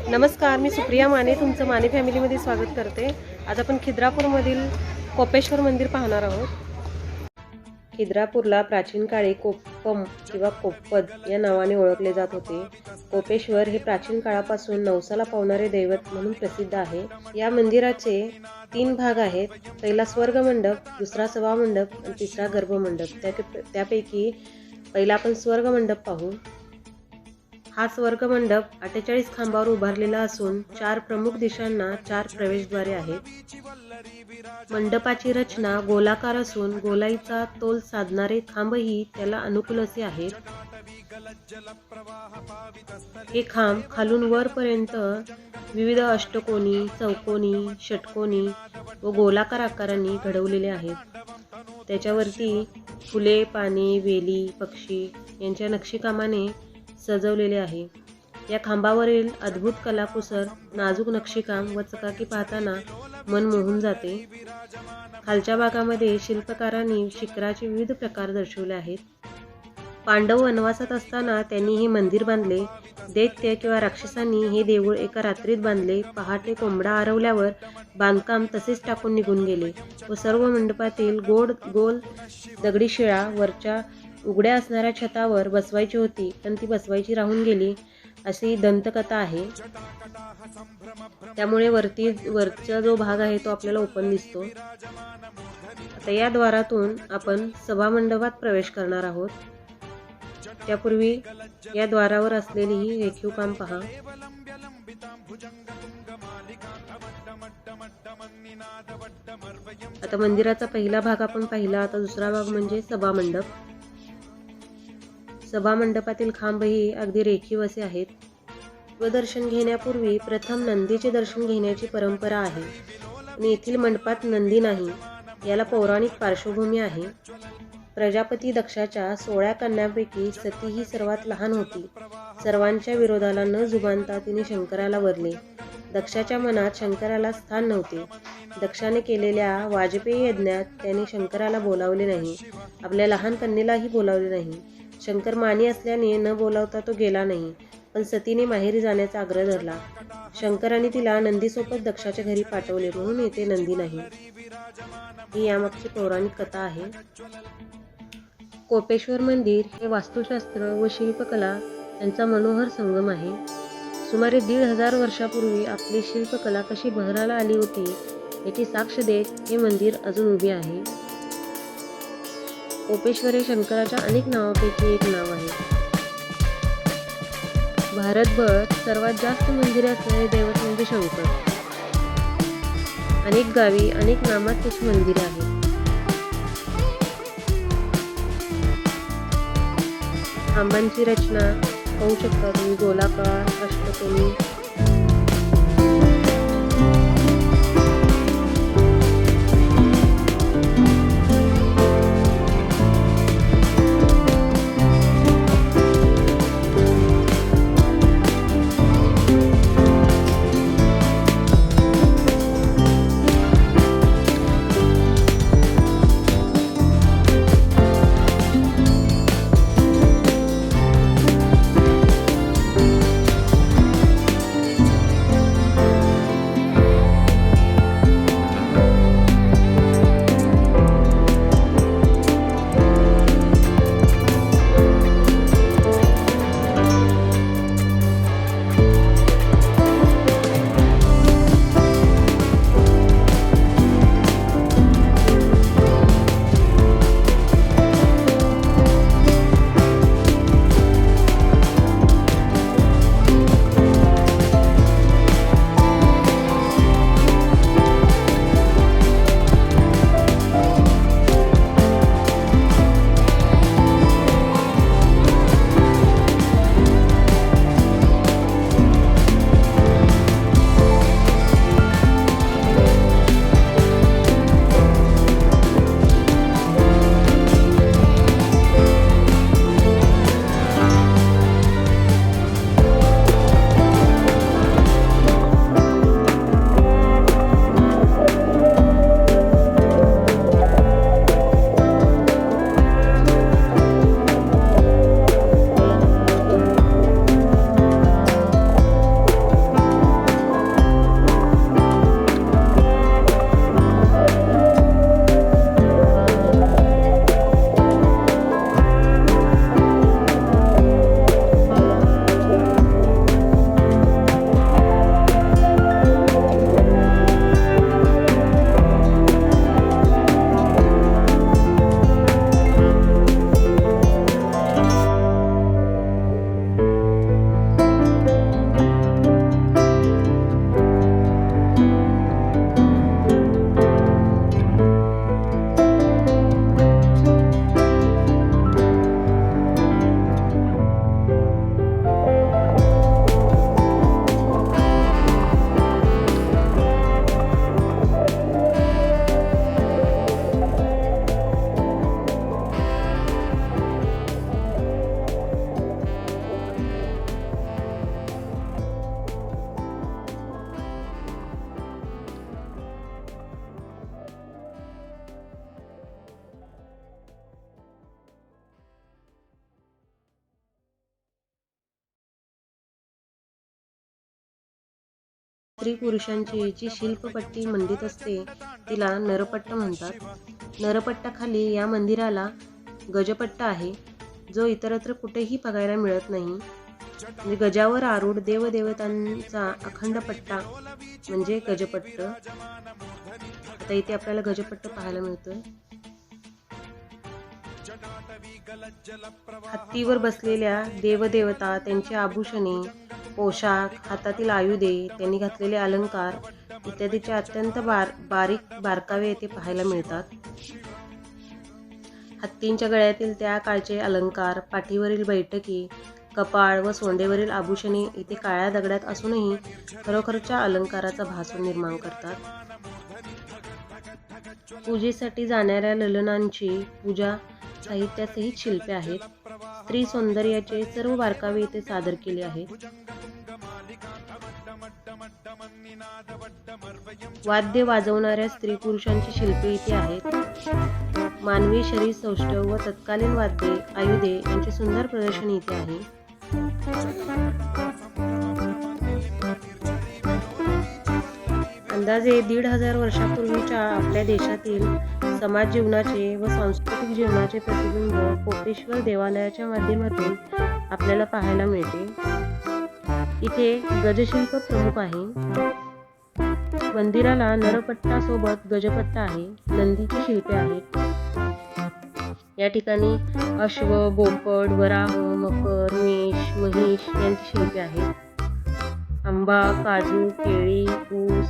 नमस्कार, मी सुप्रिया माने तुमचं माने फॅमिलीमध्ये स्वागत करते। आज आपण खिद्रापूरमधील कोपेश्वर मंदिर पाहणार आहोत। खिद्रापूरला प्राचीन काळी कोप्पम किंवा कोप्पद या नावाने ओळखले जात होते। कोपेश्वर हे प्राचीन काळापासून नवसाला पावणारे दैवत म्हणून प्रसिद्ध आहे। या मंदिराचे 3 भाग आहेत। पहिला स्वर्ग मंडप, दुसरा सभा मंडप आणि तिसरा गर्भ मंडप। त्यापैकी पहिला आपण स्वर्ग मंडप पाहू। हा स्वर्ग मंडप 48 खांबावर उभारलेला असून 4 प्रमुख दिशांना 4 प्रवेशद्वारे आहेत। मंडपाची रचना गोलाकार असून गोलाईचा तोल साधणारे खांबही त्याला अनुकूल असे आहेत। हे खांब खालून वरपर्यंत विविध अष्टकोनी, चौकोनी, षटकोनी व गोलाकार आकारांनी घडवलेले आहेत। त्याच्यावरती फुले, पाने, वेली, पक्षी यांच्या नक्षीकामाने सजवलेले आहे। या खांबावरील अद्भुत कलाकुसर, नाजूक नक्षीकाम व चकाकी पाहताना मन मोहून जाते। खालच्या भागामध्ये शिल्पकारांनी शिखराचे विविध प्रकार दर्शवले आहेत। पांडव वनवासात असताना त्यांनी हे मंदिर बांधले। दैत्य किंवा राक्षसांनी हे देऊळ एका रात्रीत बांधले। पहाटे कोंबडा आरवल्यावर बांधकाम तसेच टाकून निघून गेले व सर्व मंडपातील गोल दगडी शिळा वरच्या उघड्या असणाऱ्या छतावर बसवायची होती, पण ती बसवायची राहून गेली अशी दंतकथा आहे। त्यामुळे वरचा जो भाग आहे तो आपल्याला ओपन दिसतो। आता या द्वारातून आपण सभा मंडपात प्रवेश करणार आहोत। त्यापूर्वी या द्वारावर असलेली ही रेखीव काम पहा। आता मंदिराचा पहिला भाग आपण पाहिला। आता दुसरा भाग म्हणजे सभा मंडप। सभा मंडपातील खांबही अगदी रेखीव असे आहेत। दर्शन घेण्यापूर्वी प्रथम नंदीचे दर्शन घेण्याची परंपरा आहे, आणि येथील मंडपात नंदी नाही। याला पौराणिक पार्श्वभूमी आहे। प्रजापती दक्षाच्या 16 कन्यांपैकी सती ही सर्वात लहान होती। सर्वांच्या विरोधाला न जुमानता तिने शंकराला वरले। दक्षाच्या मनात शंकराला स्थान नव्हते। दक्षाने केलेल्या वाजपेयी यज्ञात त्याने शंकराला बोलावले नाही, आपल्या लहान कन्येलाही बोलावले नाही। शंकर मानी असल्याने न बोलावता तो गेला नाही, पण सतीने माहेरी जाण्याचा आग्रह धरला। शंकराने तिला नंदीसोबत दक्षाच्या घरी पाठवले, म्हणून येथे नंदी नाही। ही यामागची पौराणिक कथा आहे। कोपेश्वर मंदिर हे वास्तुशास्त्र व शिल्पकला यांचा मनोहर संगम आहे। सुमारे 1500 वर्षापूर्वी आपली शिल्पकला कशी बहराला आली होती याची साक्ष देत हे मंदिर अजून उभे आहे। कोपेश्वर हे शंकराच्या अनेक नावांपैकी एक नाव आहे। भारतभर सर्वात जास्त मंदिरे असणारे दैवत म्हणजे शंकर। अनेक गावी अनेक नामात त्याची मंदिरे आहेत। खांबांची रचना पाहू शकता तुम्ही, गोलाकार, अष्टकोनी। स्त्री पुरुषांची जी शिल्पपट्टी मंडित असते तिला नरपट्ट म्हणतात। नरपट्टाखाली या मंदिराला गजपट्टा आहे, जो इतरत्र कुठेही बघायला मिळत नाही। म्हणजे गजावर आरूढ देवदेवतांचा अखंड पट्टा म्हणजे गजपट्ट। आता इथे आपल्याला गजपट्ट पाहायला मिळतोय। हत्तीवर बसलेल्या देवदेवता, त्यांची आभूषणे, पोशाख, हातातील आयुधे, त्यांनी घातलेले अलंकार इत्यादीचे अत्यंत बारीक बारकावे येथे पाहायला मिळतात। हत्तींच्या गळ्यातील त्या काळचे अलंकार, पाठीवरील बैठकी, कपाळ व सोंडेवरील आभूषणे इथे काळ्या दगडात असूनही खरोखरच्या अलंकाराचा भास निर्माण करतात। पूजेसाठी जाणाऱ्या ललनांची पूजा साहित्यासहित शिल्पे आहेत। स्त्री सौंदर्याचे सर्व बारकावे इथे सादर केले आहेत। वाद्य वाजवणाऱ्या स्त्री पुरुषांची शिल्पे इथे आहेत। मानवी शरीर सौष्ठव व तत्कालीन वाद्ये, आयुधे यांचे सुंदर प्रदर्शन इथे आहे। अंदाजे 1500 वर्षापूर्वीच्या आपल्या देशातील समाज जीवनाचे व सांस्कृतिक जीवनाचे प्रतिबिंब कोपेश्वर देवालयाच्या माध्यमातून आपल्याला पाहायला मिळते। इथे गजशिल्प प्रमुख आहे। मंदिराला नरपट्टा सोबत गजपट्टा आहे। नंदीची शिल्पे आहेत। या ठिकाणी अश्व, बोकड, वराह, मकर, मेष, महिष यांची शिल्पे आहेत। आंबा, काजू, केळी, ऊस,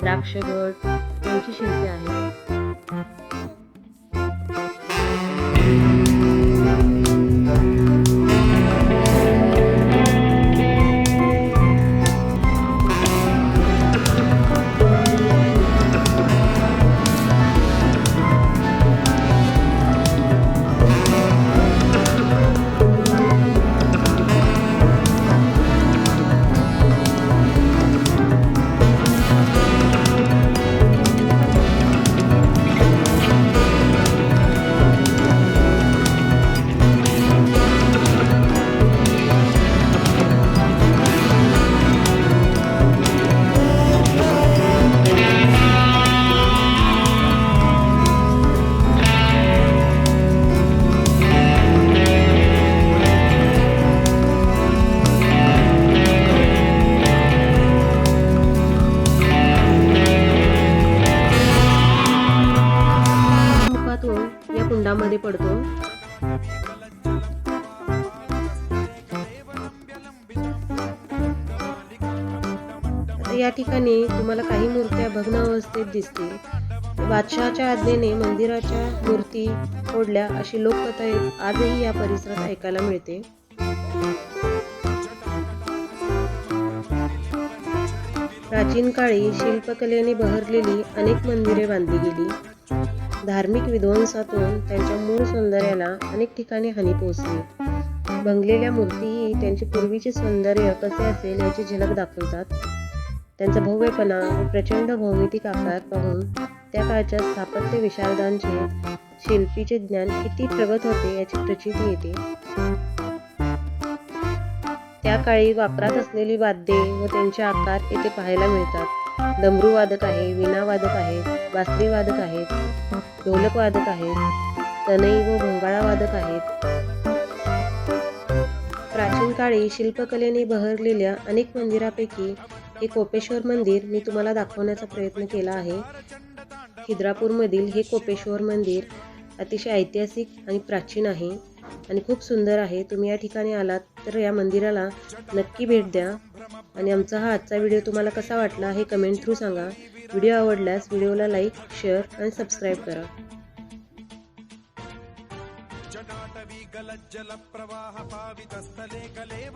द्राक्षगड यांची शिल्पे आहेत। या कुंडामध्ये पडतो। या ठिकाणी तुम्हाला काही मूर्त्या भग्न अवस्थेत दिसतील। बादशहाच्या आज्ञेने मंदिराच्या मूर्ती फोडल्या अशी लोककथा आजही या परिसरात ऐकायला मिळते। प्राचीन काळी शिल्पकलेने बहरलेली अनेक मंदिरे बांधली गेली। धार्मिक विध्वंसातून त्यांच्या मूळ सौंदर्याला अनेक ठिकाणी हानी पोहोचली। भंगलेल्या मूर्तीही त्यांचे पूर्वीचे सौंदर्य कसे असेल याची झलक दाखवतात। त्यांचा भव्यपणा व प्रचंड भौमितिक आकार पाहून त्या काळच्या स्थापत्य विशारदांचे शिल्पीचे ज्ञान किती प्रगत होते याची प्रचिती येते। त्या काळी वापरात असलेली वाद्ये व त्यांचे आकार येथे पाहायला मिळतात। डमरू वादक आहे, वीणा वादक आहेत, बासरी वादक आहेत, ढोलक वादक आहेत, तनई व भोंगाळा वादक आहेत। प्राचीन काळी शिल्पकलेने बहरलेल्या अनेक मंदिरापैकी हे कोपेश्वर मंदिर मी तुम्हाला दाखवण्याचा प्रयत्न केला आहे। खिद्रापूरमधील हे कोपेश्वर मंदिर अतिशय ऐतिहासिक आणि प्राचीन आहे आणि खूप सुंदर आहे। तुम्ही या ठिकाणी आलात तर या मंदिराला नक्की भेट द्या। आणि आमचा हा आजचा व्हिडिओ तुम्हाला कसा वाटला हे कमेंट थ्रू सांगा। व्हिडिओ आवडल्यास व्हिडिओला लाईक, शेअर आणि सबस्क्राईब करा। जटाटवी गलज्जल प्रवाह पावितस्थले कलेव